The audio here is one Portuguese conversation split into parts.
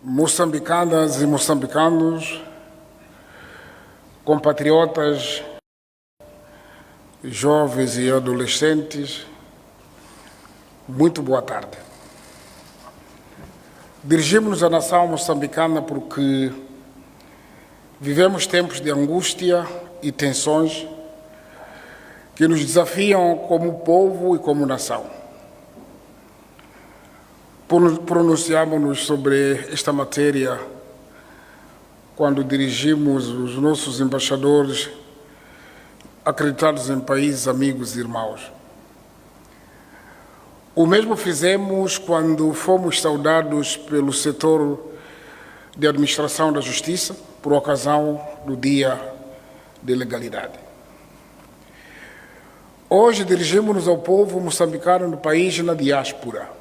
moçambicanas e moçambicanos, compatriotas, jovens e adolescentes, muito boa tarde. Dirigimos-nos à nação moçambicana porque vivemos tempos de angústia e tensões que nos desafiam como povo e como nação. Pronunciamos-nos sobre esta matéria quando dirigimos os nossos embaixadores acreditados em países amigos e irmãos. O mesmo fizemos quando fomos saudados pelo setor de administração da justiça por ocasião do Dia de Legalidade. Hoje dirigimos-nos ao povo moçambicano no país e na diáspora.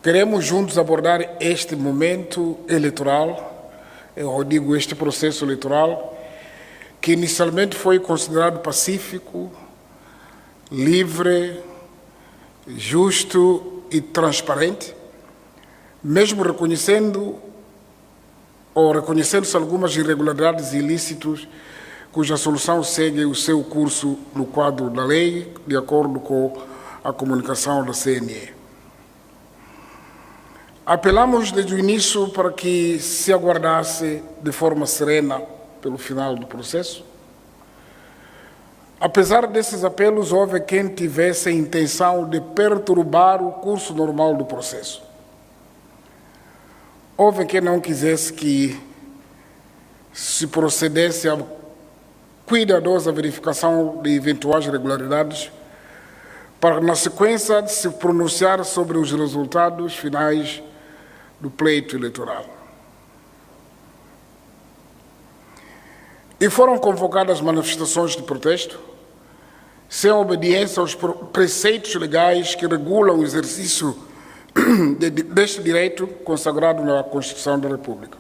Queremos juntos abordar este momento eleitoral, eu digo este processo eleitoral, que inicialmente foi considerado pacífico, livre, justo e transparente, mesmo reconhecendo-se algumas irregularidades e ilícitos cuja solução segue o seu curso no quadro da lei, de acordo com a comunicação da CNE. Apelamos desde o início para que se aguardasse de forma serena pelo final do processo. Apesar desses apelos, houve quem tivesse a intenção de perturbar o curso normal do processo. Houve quem não quisesse que se procedesse à cuidadosa verificação de eventuais irregularidades para, na sequência, de se pronunciar sobre os resultados finais do pleito eleitoral. E foram convocadas manifestações de protesto, sem obediência aos preceitos legais que regulam o exercício deste direito consagrado na Constituição da República.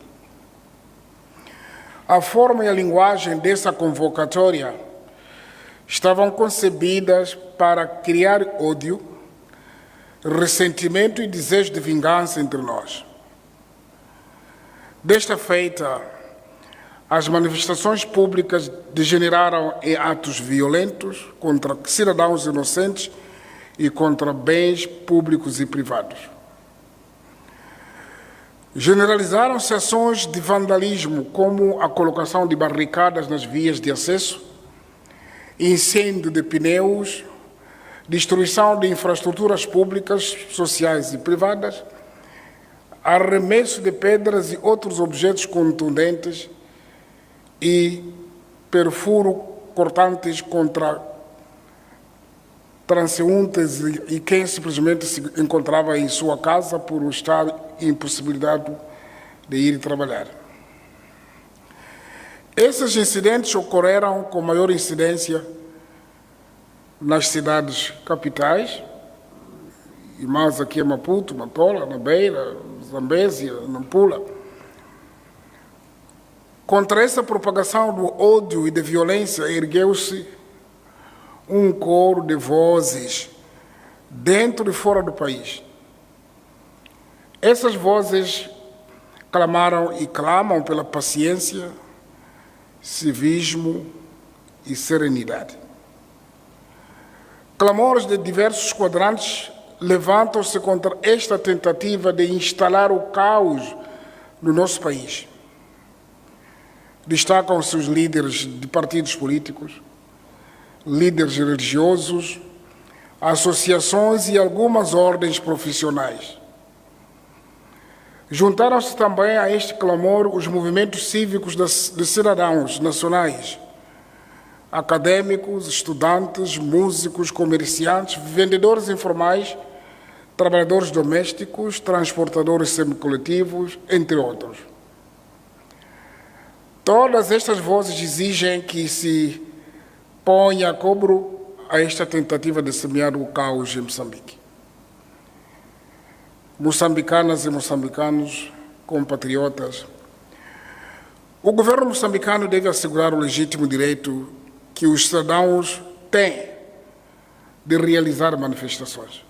A forma e a linguagem dessa convocatória estavam concebidas para criar ódio, ressentimento e desejo de vingança entre nós. Desta feita, as manifestações públicas degeneraram em atos violentos contra cidadãos inocentes e contra bens públicos e privados. Generalizaram-se ações de vandalismo, como a colocação de barricadas nas vias de acesso, incêndio de pneus, destruição de infraestruturas públicas, sociais e privadas, arremesso de pedras e outros objetos contundentes e perfuro cortantes contra transeuntes e quem simplesmente se encontrava em sua casa por estar impossibilitado de ir trabalhar. Esses incidentes ocorreram com maior incidência nas cidades capitais, e mais aqui em Maputo, Matola, na Beira, Zambésia, Nampula. Contra essa propagação do ódio e da violência ergueu-se um coro de vozes dentro e fora do país. Essas vozes clamaram e clamam pela paciência, civismo e serenidade. Clamores de diversos quadrantes levantam-se contra esta tentativa de instalar o caos no nosso país. Destacam-se os líderes de partidos políticos, líderes religiosos, associações e algumas ordens profissionais. Juntaram-se também a este clamor os movimentos cívicos de cidadãos nacionais, acadêmicos, estudantes, músicos, comerciantes, vendedores informais, trabalhadores domésticos, transportadores semicoletivos, entre outros. Todas estas vozes exigem que se ponha a cobro a esta tentativa de semear o caos em Moçambique. Moçambicanas e moçambicanos, compatriotas, o governo moçambicano deve assegurar o legítimo direito que os cidadãos têm de realizar manifestações.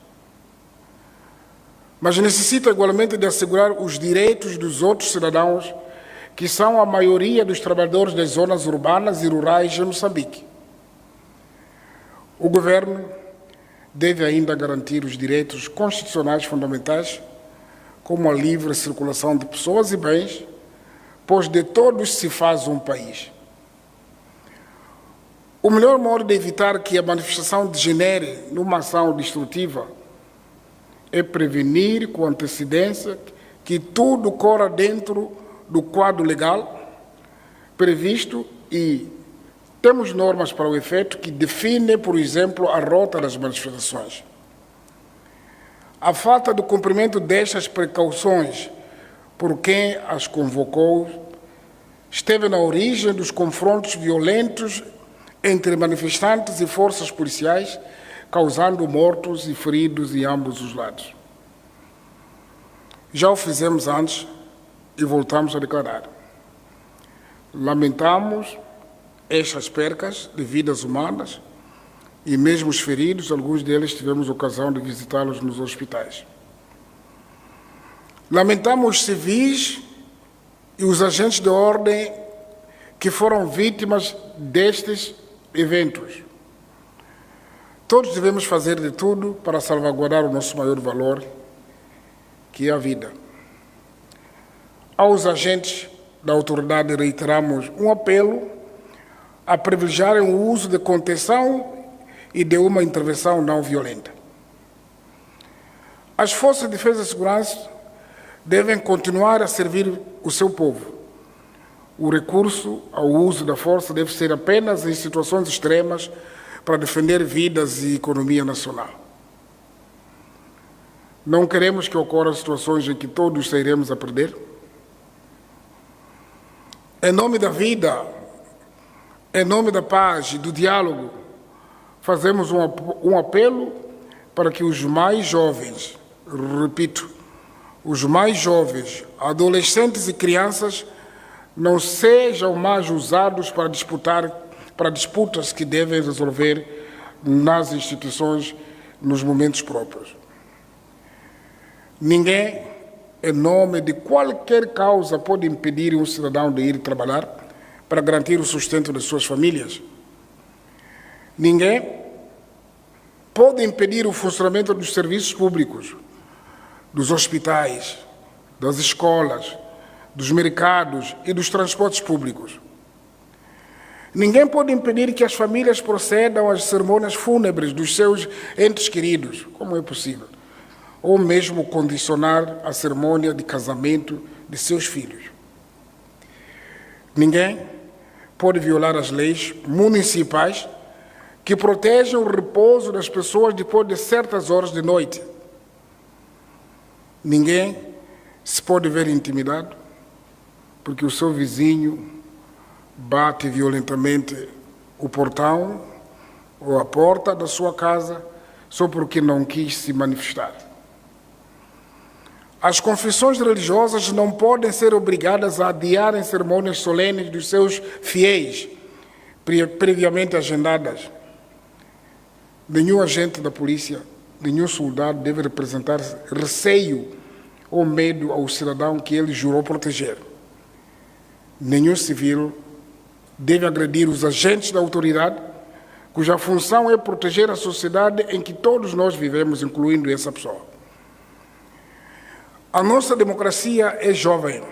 mas necessita igualmente de assegurar os direitos dos outros cidadãos, que são a maioria dos trabalhadores das zonas urbanas e rurais de Moçambique. O governo deve ainda garantir os direitos constitucionais fundamentais, como a livre circulação de pessoas e bens, pois de todos se faz um país. O melhor modo de evitar que a manifestação degenere numa ação destrutiva é prevenir com antecedência que tudo corra dentro do quadro legal previsto e temos normas para o efeito que definem, por exemplo, a rota das manifestações. A falta de cumprimento destas precauções por quem as convocou esteve na origem dos confrontos violentos entre manifestantes e forças policiais, causando mortos e feridos em ambos os lados. Já o fizemos antes e voltamos a declarar. Lamentamos estas percas de vidas humanas e mesmo os feridos, alguns deles tivemos ocasião de visitá-los nos hospitais. Lamentamos os civis e os agentes de ordem que foram vítimas destes eventos. Todos devemos fazer de tudo para salvaguardar o nosso maior valor, que é a vida. Aos agentes da autoridade reiteramos um apelo a privilegiarem o uso de contenção e de uma intervenção não violenta. As forças de defesa e segurança devem continuar a servir o seu povo. O recurso ao uso da força deve ser apenas em situações extremas para defender vidas e economia nacional. Não queremos que ocorram situações em que todos sairemos a perder. Em nome da vida, em nome da paz e do diálogo, fazemos um apelo para que os mais jovens, repito, os mais jovens, adolescentes e crianças não sejam mais usados para disputas que devem resolver nas instituições nos momentos próprios. Ninguém, em nome de qualquer causa, pode impedir um cidadão de ir trabalhar para garantir o sustento de suas famílias. Ninguém pode impedir o funcionamento dos serviços públicos, dos hospitais, das escolas, dos mercados e dos transportes públicos. Ninguém pode impedir que as famílias procedam às cerimônias fúnebres dos seus entes queridos, como é possível, ou mesmo condicionar a cerimônia de casamento de seus filhos. Ninguém pode violar as leis municipais que protegem o repouso das pessoas depois de certas horas de noite. Ninguém se pode ver intimidado porque o seu vizinho bate violentamente o portão ou a porta da sua casa só porque não quis se manifestar. As confissões religiosas não podem ser obrigadas a adiarem cerimônias solenes dos seus fiéis, previamente agendadas. Nenhum agente da polícia, nenhum soldado deve representar receio ou medo ao cidadão que ele jurou proteger. Nenhum civil deve agredir os agentes da autoridade, cuja função é proteger a sociedade em que todos nós vivemos, incluindo essa pessoa. A nossa democracia é jovem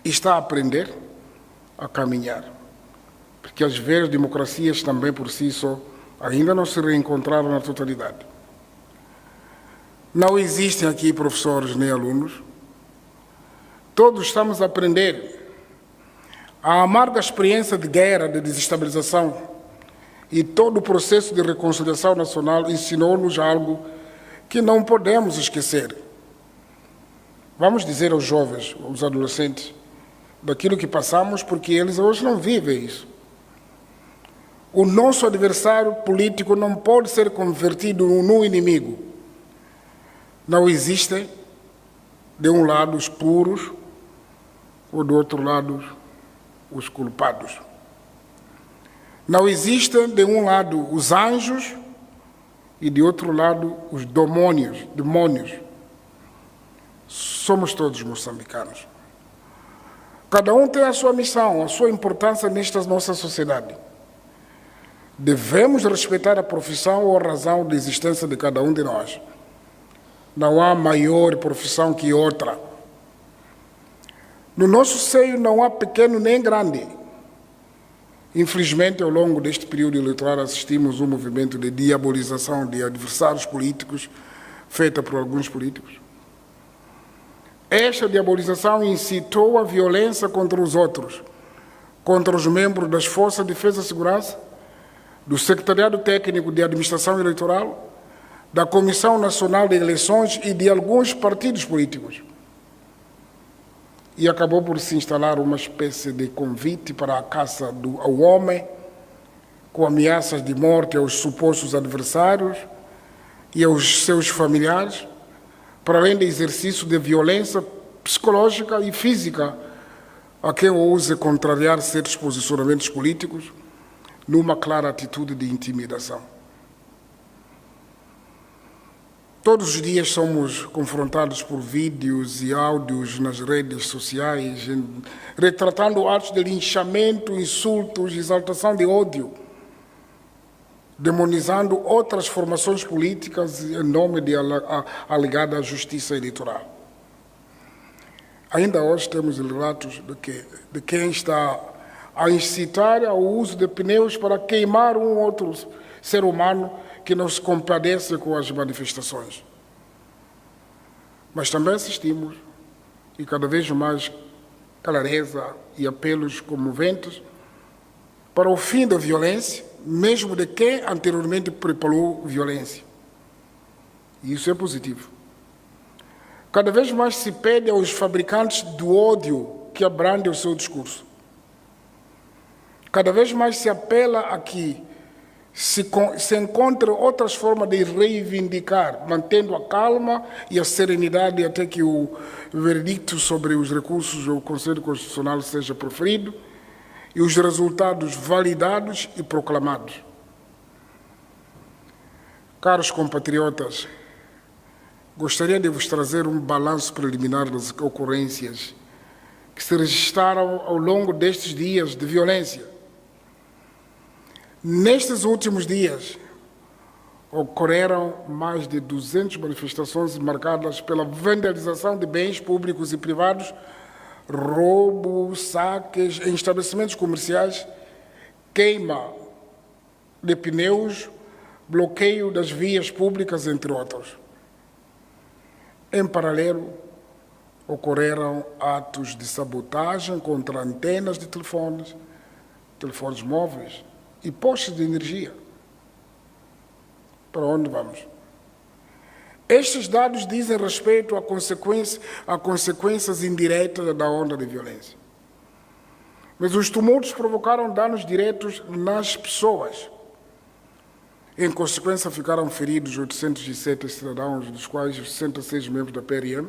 e está a aprender a caminhar, porque as velhas democracias também por si só ainda não se reencontraram na totalidade. Não existem aqui professores nem alunos, todos estamos a aprender. A amarga experiência de guerra, de desestabilização e todo o processo de reconciliação nacional ensinou-nos algo que não podemos esquecer. Vamos dizer aos jovens, aos adolescentes, daquilo que passamos, porque eles hoje não vivem isso. O nosso adversário político não pode ser convertido num inimigo. Não existem, de um lado, os puros, ou do outro lado, os culpados. Não existem, de um lado, os anjos e, de outro lado, os demônios. somos todos moçambicanos. Cada um tem a sua missão, a sua importância nesta nossa sociedade. Devemos respeitar a profissão ou a razão de existência de cada um de nós. Não há maior profissão que outra. No nosso seio não há pequeno nem grande. Infelizmente, ao longo deste período eleitoral, assistimos um movimento de diabolização de adversários políticos, feita por alguns políticos. Esta diabolização incitou a violência contra os outros, contra os membros das Forças de Defesa e Segurança, do Secretariado Técnico de Administração Eleitoral, da Comissão Nacional de Eleições e de alguns partidos políticos. E acabou por se instalar uma espécie de convite para a caça ao homem, com ameaças de morte aos supostos adversários e aos seus familiares, para além do exercício de violência psicológica e física a quem ouse contrariar certos posicionamentos políticos, numa clara atitude de intimidação. Todos os dias somos confrontados por vídeos e áudios nas redes sociais, retratando atos de linchamento, insultos, exaltação de ódio, demonizando outras formações políticas em nome de alegada justiça eleitoral. Ainda hoje temos relatos de quem está a incitar ao uso de pneus para queimar um outro ser humano que não se compadece com as manifestações. Mas também assistimos, e cada vez mais clareza e apelos comoventes, para o fim da violência, mesmo de quem anteriormente preparou violência. E isso é positivo. Cada vez mais se pede aos fabricantes do ódio que abrandem o seu discurso. Cada vez mais se apela a que se encontrem outras formas de reivindicar, mantendo a calma e a serenidade até que o veredicto sobre os recursos do Conselho Constitucional seja proferido e os resultados validados e proclamados. Caros compatriotas, gostaria de vos trazer um balanço preliminar das ocorrências que se registraram ao longo destes dias de violência. Nestes últimos dias, ocorreram mais de 200 manifestações marcadas pela vandalização de bens públicos e privados, roubos, saques em estabelecimentos comerciais, queima de pneus, bloqueio das vias públicas, entre outros. Em paralelo, ocorreram atos de sabotagem contra antenas de telefones móveis e postes de energia. Para onde vamos? Estes dados dizem respeito a consequências indiretas da onda de violência. Mas os tumultos provocaram danos diretos nas pessoas. Em consequência, ficaram feridos 807 cidadãos, dos quais 66 membros da PRM.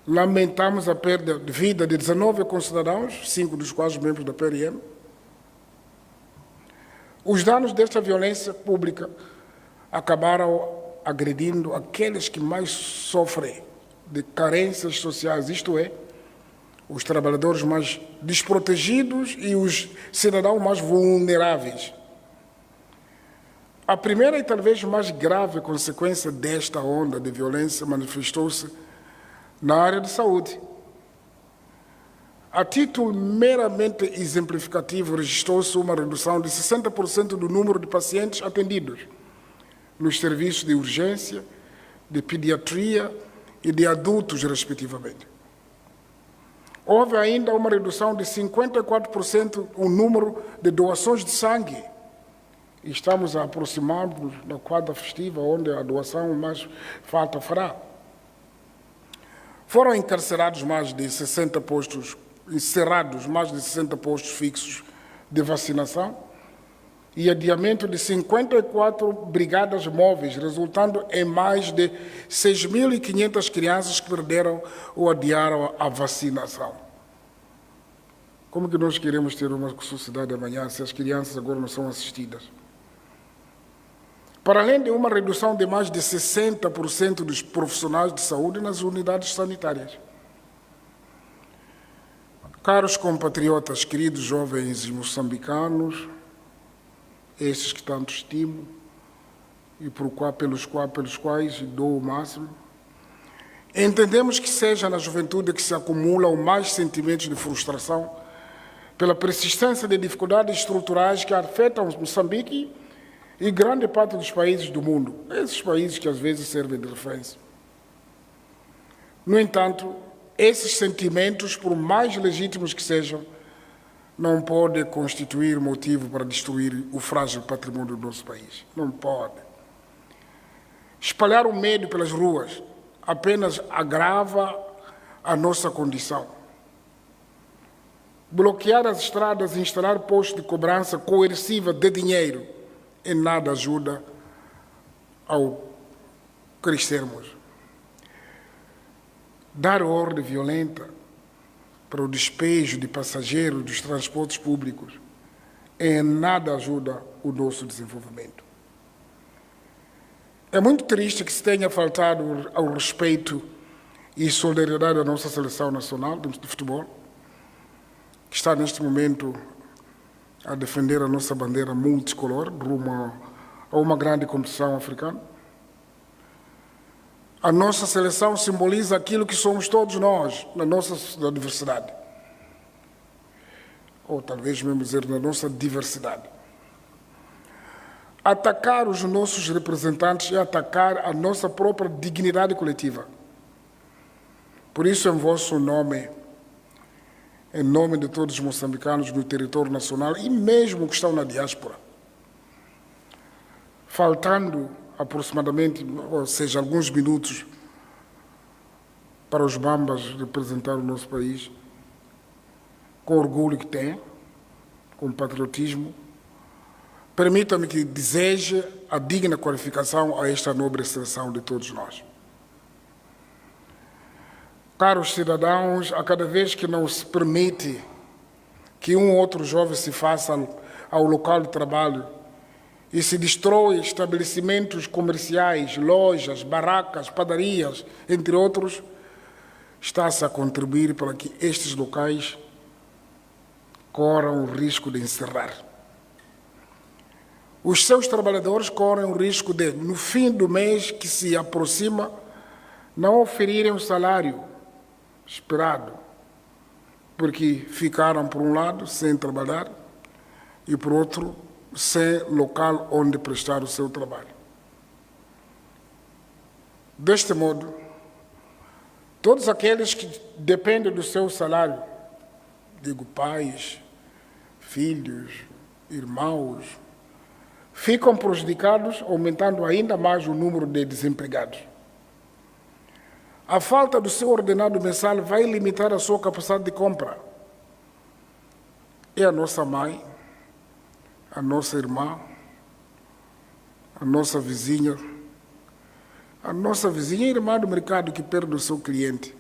Lamentamos a perda de vida de 19 concidadãos, 5 dos quais membros da PRM. Os danos desta violência pública acabaram agredindo aqueles que mais sofrem de carências sociais, isto é, os trabalhadores mais desprotegidos e os cidadãos mais vulneráveis. A primeira e talvez mais grave consequência desta onda de violência manifestou-se na área de saúde. A título meramente exemplificativo, registrou-se uma redução de 60% do número de pacientes atendidos nos serviços de urgência, de pediatria e de adultos, respectivamente. Houve ainda uma redução de 54% no número de doações de sangue. E estamos a aproximar-nos da quadra festiva, onde a doação mais falta fará. Foram encarcerados mais de 60 postos, encerrados mais de 60 postos fixos de vacinação e adiamento de 54 brigadas móveis, resultando em mais de 6.500 crianças que perderam ou adiaram a vacinação. Como que nós queremos ter uma sociedade amanhã se as crianças agora não são assistidas? para além de uma redução de mais de 60% dos profissionais de saúde nas unidades sanitárias. Caros compatriotas, queridos jovens moçambicanos, esses que tanto estimo e pelos quais dou o máximo, entendemos que seja na juventude que se acumulam mais sentimentos de frustração pela persistência de dificuldades estruturais que afetam Moçambique e grande parte dos países do mundo, esses países que às vezes servem de referência. No entanto, esses sentimentos, por mais legítimos que sejam, não podem constituir motivo para destruir o frágil patrimônio do nosso país. Não pode. Espalhar o medo pelas ruas apenas agrava a nossa condição. Bloquear as estradas e instalar postos de cobrança coerciva de dinheiro em nada ajuda ao crescermos. Dar ordem violenta para o despejo de passageiros dos transportes públicos em nada ajuda o nosso desenvolvimento. É muito triste que se tenha faltado ao respeito e solidariedade à nossa seleção nacional de futebol, que está neste momento a defender a nossa bandeira multicolor rumo a uma grande competição africana. A nossa seleção simboliza aquilo que somos todos nós, na nossa diversidade. Ou talvez mesmo dizer, na nossa diversidade. Atacar os nossos representantes é atacar a nossa própria dignidade coletiva. Por isso, em vosso nome, em nome de todos os moçambicanos no território nacional e mesmo que estão na diáspora, faltando aproximadamente, ou seja, alguns minutos para os bambas representar o nosso país, com orgulho que têm, com patriotismo, permita-me que deseje a digna qualificação a esta nobre seleção de todos nós. Caros cidadãos, a cada vez que não se permite que um ou outro jovem se faça ao local de trabalho e se destrói estabelecimentos comerciais, lojas, barracas, padarias, entre outros, está-se a contribuir para que estes locais corram o risco de encerrar. Os seus trabalhadores correm o risco de, no fim do mês que se aproxima, não oferirem o salário esperado, porque ficaram, por um lado, sem trabalhar e, por outro, sem local onde prestar o seu trabalho. Deste modo, todos aqueles que dependem do seu salário, digo pais, filhos, irmãos, ficam prejudicados, aumentando ainda mais o número de desempregados. A falta do seu ordenado mensal vai limitar a sua capacidade de compra. É a nossa mãe, a nossa irmã, a nossa vizinha e irmã do mercado que perde o seu cliente.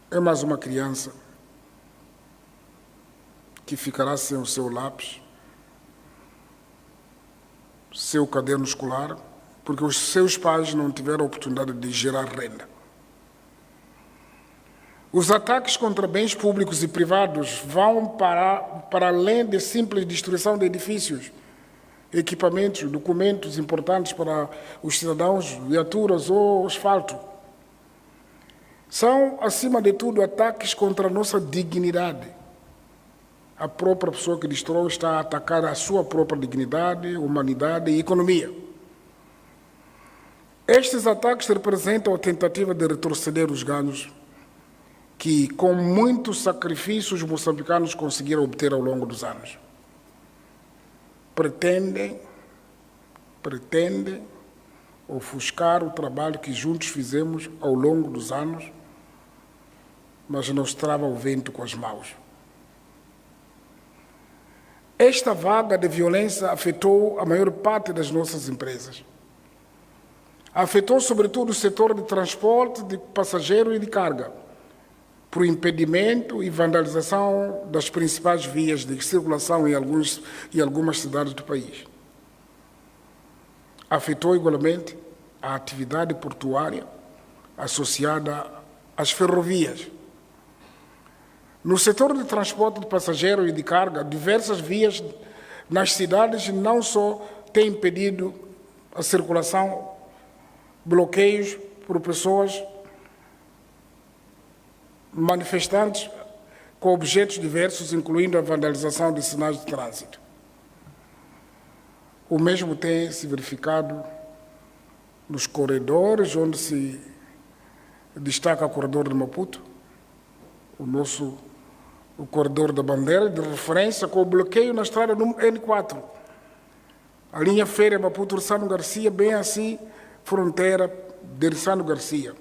É mais uma criança que ficará sem o seu lápis, seu caderno escolar, porque os seus pais não tiveram a oportunidade de gerar renda. Os ataques contra bens públicos e privados vão para além de simples destruição de edifícios, equipamentos, documentos importantes para os cidadãos, viaturas ou asfalto. São, acima de tudo, ataques contra a nossa dignidade. A própria pessoa que destrói está a atacar a sua própria dignidade, humanidade e economia. Estes ataques representam a tentativa de retroceder os ganhos que, com muitos sacrifícios, os moçambicanos conseguiram obter ao longo dos anos. Pretendem ofuscar o trabalho que juntos fizemos ao longo dos anos, mas nos trava o vento com as mãos. Esta vaga de violência afetou a maior parte das nossas empresas. Afetou, sobretudo, o setor de transporte de passageiro e de carga, por impedimento e vandalização das principais vias de circulação em algumas cidades do país. afetou igualmente a atividade portuária associada às ferrovias. No setor de transporte de passageiros e de carga, diversas vias nas cidades não só têm impedido a circulação, bloqueios por pessoas manifestantes com objetos diversos, incluindo a vandalização de sinais de trânsito. O mesmo tem se verificado nos corredores, onde se destaca o corredor de Maputo, o corredor da Bandeira, de referência com o bloqueio na estrada N4. A linha férrea Maputo-Rissano Garcia, bem assim, fronteira de Rissano Garcia.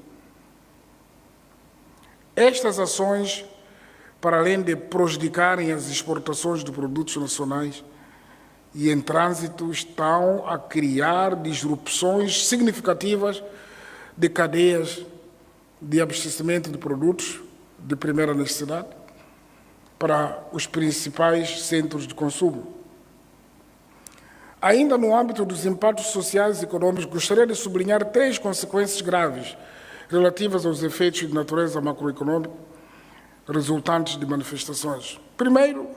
Estas ações, para além de prejudicarem as exportações de produtos nacionais e em trânsito, estão a criar disrupções significativas de cadeias de abastecimento de produtos de primeira necessidade para os principais centros de consumo. Ainda no âmbito dos impactos sociais e econômicos, gostaria de sublinhar 3 consequências graves relativas aos efeitos de natureza macroeconômica resultantes de manifestações. Primeiro,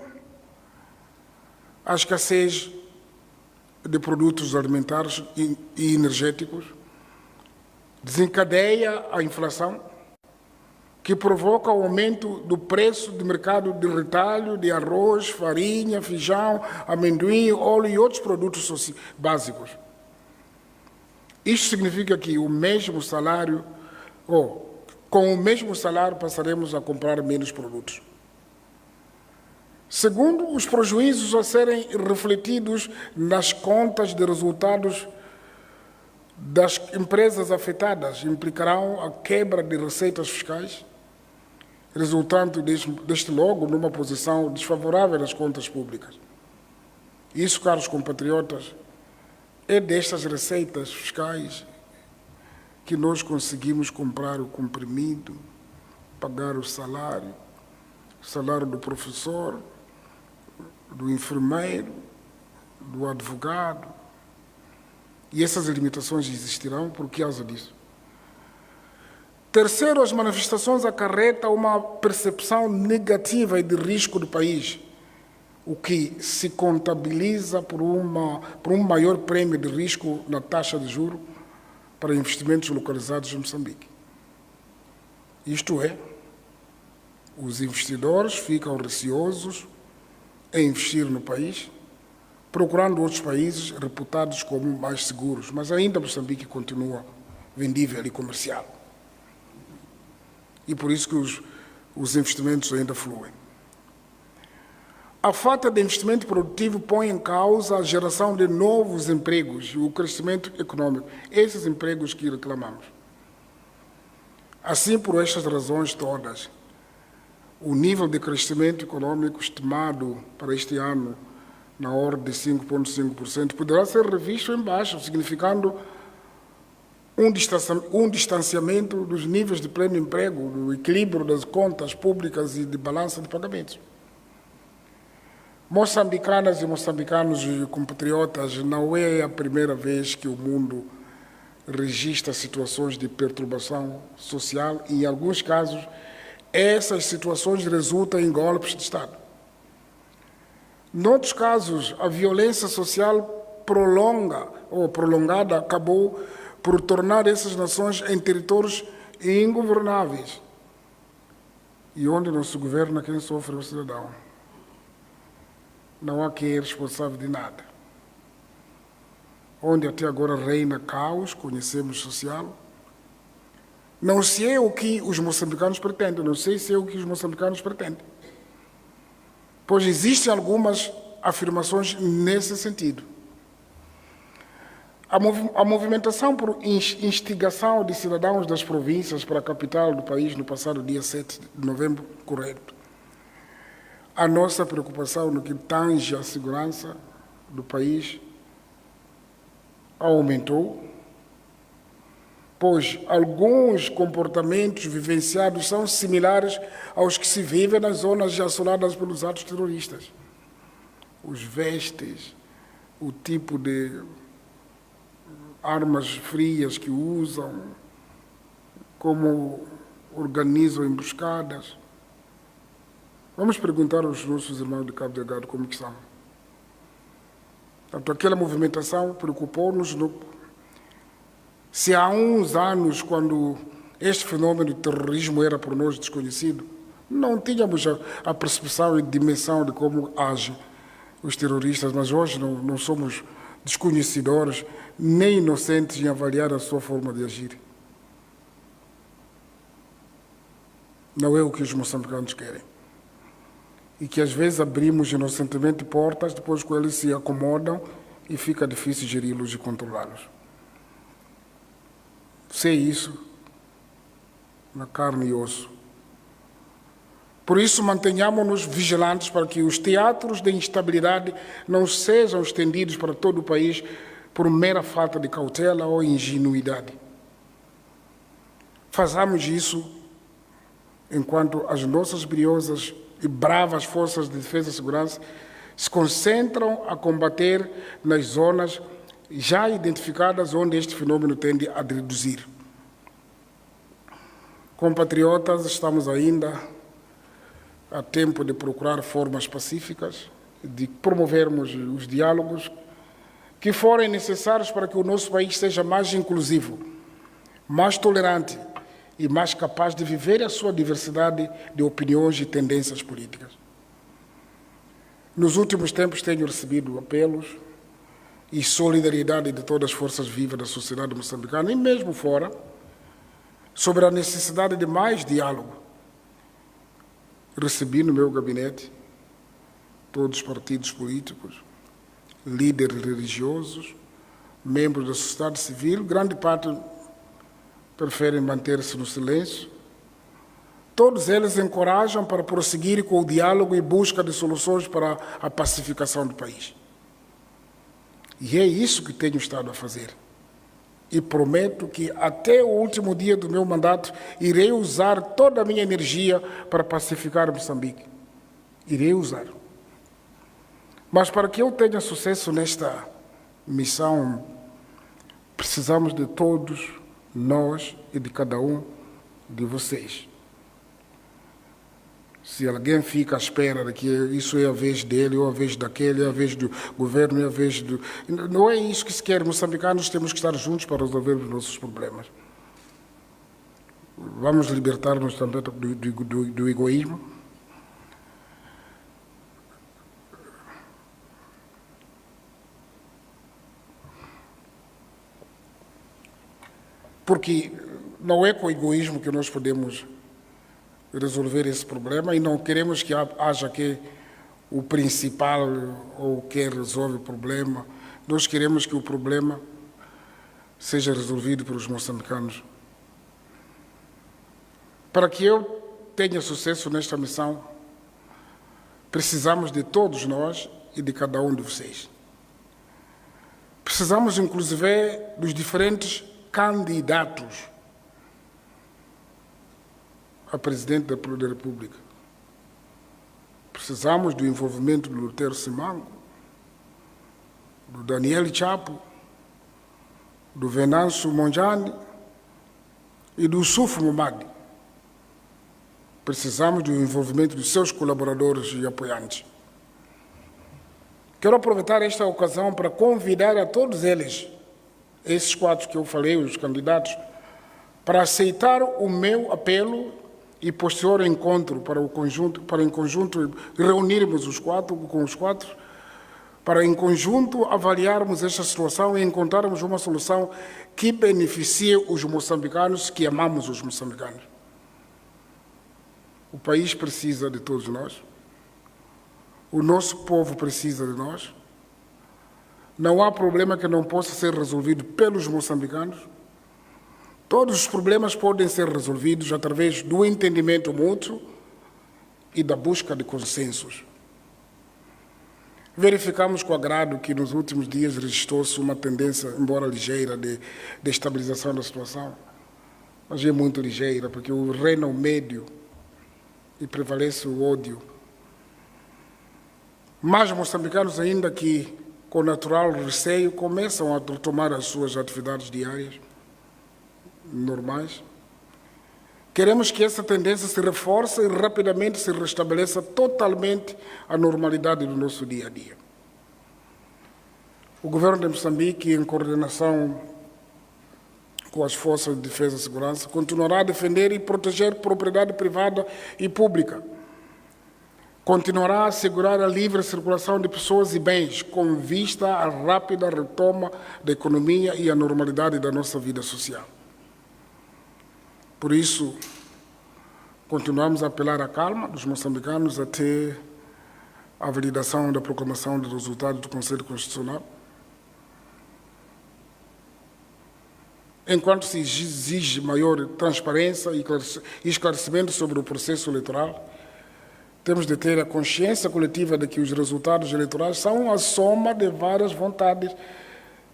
a escassez de produtos alimentares e energéticos desencadeia a inflação, que provoca o aumento do preço de mercado de retalho de arroz, farinha, feijão, amendoim, óleo e outros produtos básicos. Isto significa que com o mesmo salário passaremos a comprar menos produtos. Segundo, os prejuízos a serem refletidos nas contas de resultados das empresas afetadas implicarão a quebra de receitas fiscais, resultando deste logo numa posição desfavorável das contas públicas. Isso, caros compatriotas, é destas receitas fiscais que nós conseguimos comprar o comprimido, pagar o salário do professor, do enfermeiro, do advogado. E essas limitações existirão por causa disso. Terceiro, as manifestações acarretam uma percepção negativa e de risco do país, o que se contabiliza por um maior prêmio de risco na taxa de juros para investimentos localizados em Moçambique. Isto é, os investidores ficam receosos em investir no país, procurando outros países reputados como mais seguros, mas ainda Moçambique continua vendível e comercial. E por isso que os investimentos ainda fluem. A falta de investimento produtivo põe em causa a geração de novos empregos e o crescimento econômico, esses empregos que reclamamos. Assim, por estas razões todas, o nível de crescimento econômico estimado para este ano, na ordem de 5,5%, poderá ser revisto em baixo, significando um distanciamento dos níveis de pleno emprego, do equilíbrio das contas públicas e de balança de pagamentos. Moçambicanas e moçambicanos e compatriotas, não é a primeira vez que o mundo registra situações de perturbação social e, em alguns casos, essas situações resultam em golpes de Estado. Noutros casos, a violência social prolongada acabou por tornar essas nações em territórios ingovernáveis e onde não se governa quem sofre é o cidadão. Não há quem é responsável de nada. Onde até agora reina caos, conhecemos social. Não sei é o que os moçambicanos pretendem, não sei se é o que os moçambicanos pretendem. Pois existem algumas afirmações nesse sentido. A movimentação por instigação de cidadãos das províncias para a capital do país no passado dia 7 de novembro correto. A nossa preocupação no que tange à segurança do país aumentou, pois alguns comportamentos vivenciados são similares aos que se vivem nas zonas assoladas pelos atos terroristas. Os vestes, o tipo de armas frias que usam, como organizam emboscadas. Vamos perguntar aos nossos irmãos de Cabo Delgado como que são. Portanto, aquela movimentação preocupou-nos. Se há uns anos, quando este fenômeno de terrorismo era por nós desconhecido, não tínhamos a percepção e dimensão de como agem os terroristas, mas hoje não somos desconhecedores nem inocentes em avaliar a sua forma de agir. Não é o que os moçambicanos querem. E que às vezes abrimos inocentemente portas, depois com eles se acomodam e fica difícil geri-los e controlá-los. Sei isso na carne e osso. Por isso, mantenhamos-nos vigilantes para que os teatros de instabilidade não sejam estendidos para todo o país por mera falta de cautela ou ingenuidade. Façamos isso enquanto as nossas briosas e bravas forças de defesa e segurança se concentram a combater nas zonas já identificadas onde este fenômeno tende a reduzir. Compatriotas, estamos ainda a tempo de procurar formas pacíficas, de promovermos os diálogos que forem necessários para que o nosso país seja mais inclusivo, mais tolerante e mais capaz de viver a sua diversidade de opiniões e tendências políticas. Nos últimos tempos tenho recebido apelos e solidariedade de todas as forças vivas da sociedade moçambicana, e mesmo fora, sobre a necessidade de mais diálogo. Recebi no meu gabinete todos os partidos políticos, líderes religiosos, membros da sociedade civil, grande parte preferem manter-se no silêncio. Todos eles encorajam para prosseguir com o diálogo e busca de soluções para a pacificação do país. E é isso que tenho estado a fazer. E prometo que até o último dia do meu mandato irei usar toda a minha energia para pacificar Moçambique. Irei usar. Mas para que eu tenha sucesso nesta missão, precisamos de todos nós e de cada um de vocês. Se alguém fica à espera de que isso é a vez dele, ou a vez daquele, é a vez do governo, é a vez do... Não é isso que se quer. Moçambicanos temos que estar juntos para resolver os nossos problemas. Vamos libertar-nos também do egoísmo. Porque não é com o egoísmo que nós podemos resolver esse problema, e não queremos que haja que o principal ou quem resolve o problema. Nós queremos que o problema seja resolvido pelos moçambicanos. Para que eu tenha sucesso nesta missão, precisamos de todos nós e de cada um de vocês. Precisamos, inclusive, dos diferentes candidatos a presidente da República. Precisamos do envolvimento do Lutero Simango, do Daniel Chapo, do Venâncio Mondlane e do Yusuf Momadi. Precisamos do envolvimento dos seus colaboradores e apoiantes. Quero aproveitar esta ocasião para convidar a todos eles, esses quatro que eu falei, os candidatos, para aceitar o meu apelo e posterior encontro para em conjunto reunirmos os quatro com os quatro, para em conjunto avaliarmos esta situação e encontrarmos uma solução que beneficie os moçambicanos, que amamos os moçambicanos. O país precisa de todos nós. O nosso povo precisa de nós. Não há problema que não possa ser resolvido pelos moçambicanos. Todos os problemas podem ser resolvidos através do entendimento mútuo e da busca de consensos. Verificamos com agrado que nos últimos dias registrou-se uma tendência, embora ligeira, de estabilização da situação, mas é muito ligeira, porque reina o médio e prevalece o ódio. Mas moçambicanos ainda que com natural receio, começam a retomar as suas atividades diárias normais. Queremos que essa tendência se reforce e rapidamente se restabeleça totalmente a normalidade do nosso dia a dia. O governo de Moçambique, em coordenação com as forças de defesa e segurança, continuará a defender e proteger propriedade privada e pública. Continuará a assegurar a livre circulação de pessoas e bens, com vista à rápida retoma da economia e à normalidade da nossa vida social. Por isso, continuamos a apelar à calma dos moçambicanos até a validação da proclamação do resultado do Conselho Constitucional. Enquanto se exige maior transparência e esclarecimento sobre o processo eleitoral, temos de ter a consciência coletiva de que os resultados eleitorais são a soma de várias vontades,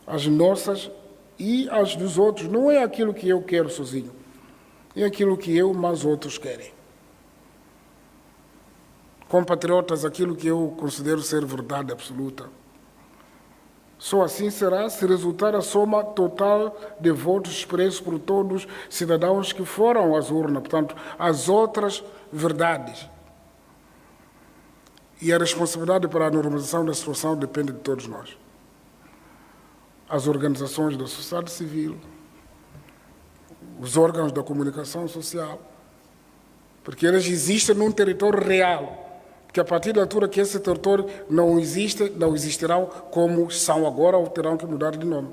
as nossas e as dos outros. Não é aquilo que eu quero sozinho, é aquilo que eu mais outros querem. Compatriotas, aquilo que eu considero ser verdade absoluta. Só assim será se resultar a soma total de votos expressos por todos os cidadãos que foram às urnas, portanto, as outras verdades. E a responsabilidade para a normalização da situação depende de todos nós. As organizações da sociedade civil, os órgãos da comunicação social, porque eles existem num território real, que a partir da altura que esse território não existe, não existirão como são agora ou terão que mudar de nome.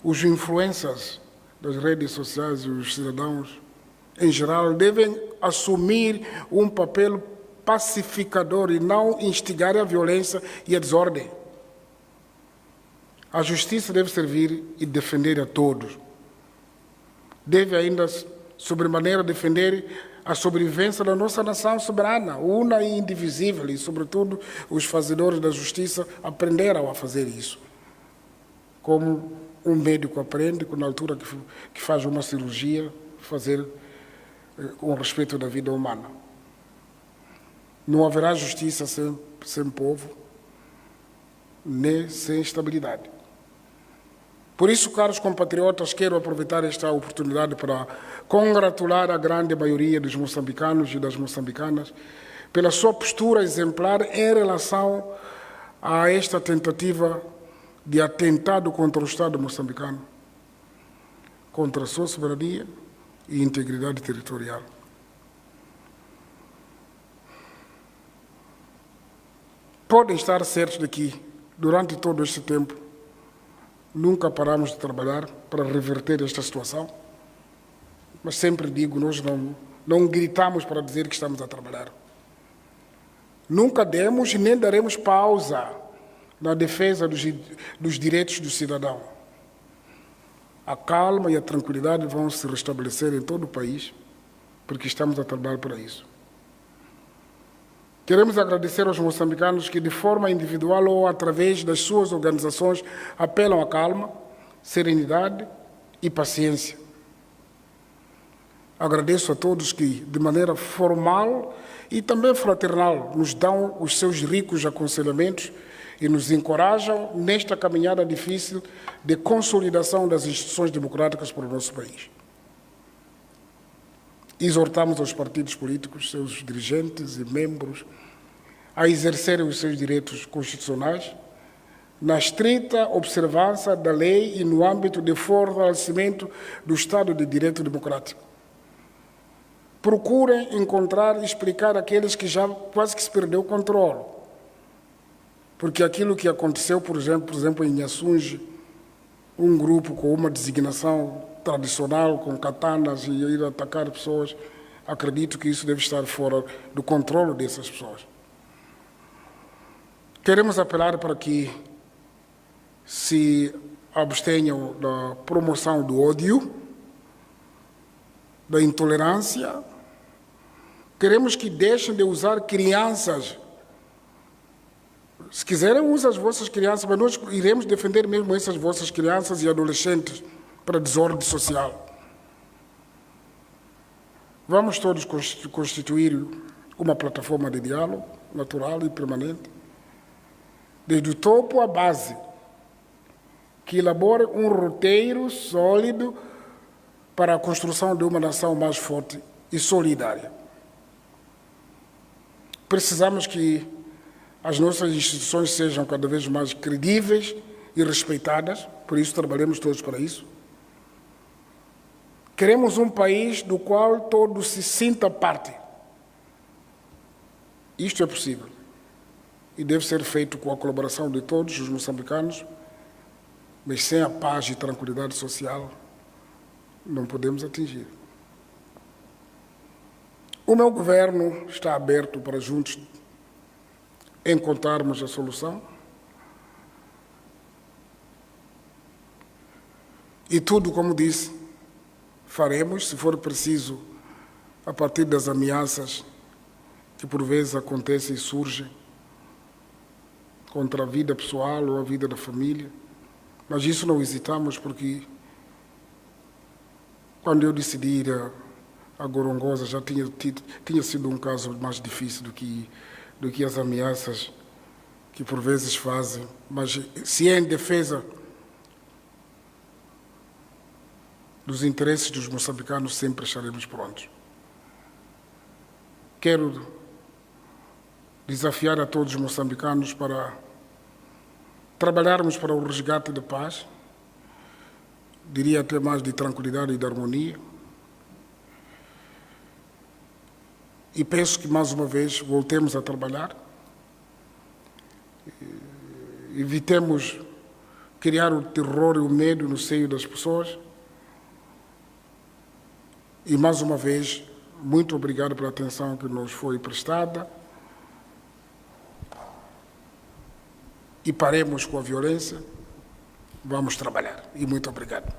Os influencers das redes sociais e os cidadãos, em geral, devem assumir um papel pacificador e não instigar a violência e a desordem. A justiça deve servir e defender a todos. Deve ainda, sobremaneira, defender a sobrevivência da nossa nação soberana, una e indivisível, e, sobretudo, os fazedores da justiça aprenderam a fazer isso. Como um médico aprende, na altura que faz uma cirurgia, fazer com respeito da vida humana. Não haverá justiça sem povo, nem sem estabilidade. Por isso, caros compatriotas, quero aproveitar esta oportunidade para congratular a grande maioria dos moçambicanos e das moçambicanas pela sua postura exemplar em relação a esta tentativa de atentado contra o Estado moçambicano, contra a sua soberania e integridade territorial. Podem estar certos de que, durante todo este tempo, nunca paramos de trabalhar para reverter esta situação, mas sempre digo, nós não gritamos para dizer que estamos a trabalhar. Nunca demos nem daremos pausa na defesa dos direitos do cidadão. A calma e a tranquilidade vão se restabelecer em todo o país, porque estamos a trabalhar para isso. Queremos agradecer aos moçambicanos que, de forma individual ou através das suas organizações, apelam à calma, serenidade e paciência. Agradeço a todos que, de maneira formal e também fraternal, nos dão os seus ricos aconselhamentos e nos encorajam nesta caminhada difícil de consolidação das instituições democráticas para o nosso país. Exortamos aos partidos políticos, seus dirigentes e membros, a exercerem os seus direitos constitucionais na estrita observância da lei e no âmbito de fortalecimento do Estado de Direito Democrático. Procurem encontrar e explicar àqueles que já quase que se perdeu o controle. Porque aquilo que aconteceu, por exemplo, em Inhaçunge, um grupo com uma designação tradicional, com katanas e ir atacar pessoas, acredito que isso deve estar fora do controle dessas pessoas. Queremos apelar para que se abstenham da promoção do ódio, da intolerância. Queremos que deixem de usar crianças. Se quiserem, usem as vossas crianças, mas nós iremos defender mesmo essas vossas crianças e adolescentes para desordem social. Vamos todos constituir uma plataforma de diálogo natural e permanente, desde o topo à base, que elabore um roteiro sólido para a construção de uma nação mais forte e solidária. Precisamos que as nossas instituições sejam cada vez mais credíveis e respeitadas, por isso trabalhamos todos para isso. Queremos um país do qual todos se sintam parte. Isto é possível e deve ser feito com a colaboração de todos os moçambicanos, mas sem a paz e tranquilidade social não podemos atingir. O meu governo está aberto para juntos encontrarmos a solução e tudo, como disse, faremos, se for preciso, a partir das ameaças que por vezes acontecem e surgem contra a vida pessoal ou a vida da família. Mas isso não hesitamos, porque quando eu decidi ir a Gorongosa já tinha sido um caso mais difícil do que as ameaças que por vezes fazem. Mas se é em defesa dos interesses dos moçambicanos, sempre estaremos prontos. Quero desafiar a todos os moçambicanos para trabalharmos para o resgate da paz, diria até mais de tranquilidade e de harmonia. E penso que, mais uma vez, voltemos a trabalhar, evitemos criar o terror e o medo no seio das pessoas. E, mais uma vez, muito obrigado pela atenção que nos foi prestada. E paremos com a violência. Vamos trabalhar. E muito obrigado.